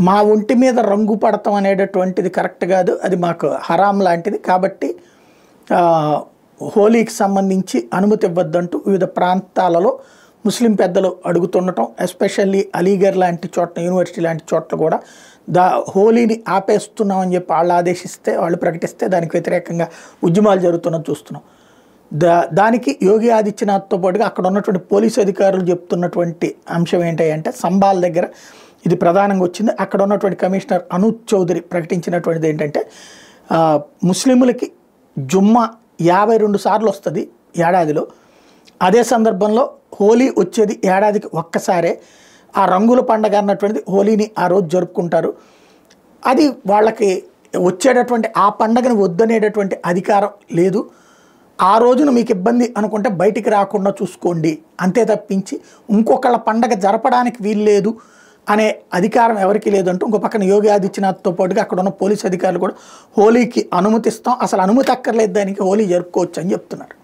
మా ఒంటి మీద రంగు పడతాం అనేటటువంటిది కరెక్ట్ కాదు, అది మాకు హరాం లాంటిది. కాబట్టి హోలీకి సంబంధించి అనుమతి ఇవ్వద్దంటూ వివిధ ప్రాంతాలలో ముస్లిం పెద్దలు అడుగుతుండటం, ఎస్పెషల్లీ అలీగర్ లాంటి చోట్ల, యూనివర్సిటీ లాంటి చోట్ల కూడా హోలీని ఆపేస్తున్నామని చెప్పి వాళ్ళు ఆదేశిస్తే, వాళ్ళు ప్రకటిస్తే దానికి వ్యతిరేకంగా ఉద్యమాలు జరుగుతున్నది చూస్తున్నాం. దానికి యోగి ఆదిత్యనాథ్తో పాటుగా అక్కడ ఉన్నటువంటి పోలీసు అధికారులు చెప్తున్నటువంటి అంశం ఏంటంటే, సంబాల్ దగ్గర ఇది ప్రధానంగా వచ్చింది. అక్కడ ఉన్నటువంటి కమిషనర్ అనూప్ చౌదరి ప్రకటించినటువంటిది ఏంటంటే, ముస్లింలకి జుమ్మా 52 సార్లు వస్తుంది ఏడాదిలో. అదే సందర్భంలో హోలీ వచ్చేది ఏడాదికి ఒక్కసారే. ఆ రంగుల పండగ అన్నటువంటిది హోలీని ఆ రోజు జరుపుకుంటారు. అది వాళ్ళకి వచ్చేటటువంటి ఆ పండగను వద్దనేటటువంటి అధికారం లేదు. ఆ రోజున మీకు ఇబ్బంది అనుకుంటే బయటికి రాకుండా చూసుకోండి, అంతే తప్పించి ఇంకొకళ్ళ పండగ జరపడానికి వీలు లేదు అనే అధికారం ఎవరికి లేదంటూ ఇంకో పక్కన యోగి ఆదిత్యనాథ్తో పాటుగా అక్కడ ఉన్న పోలీసు అధికారులు కూడా హోలీకి అనుమతిస్తాం, అసలు అనుమతి అక్కర్లేదు, దానికి హోలీ జరుపుకోవచ్చు అని చెప్తున్నారు.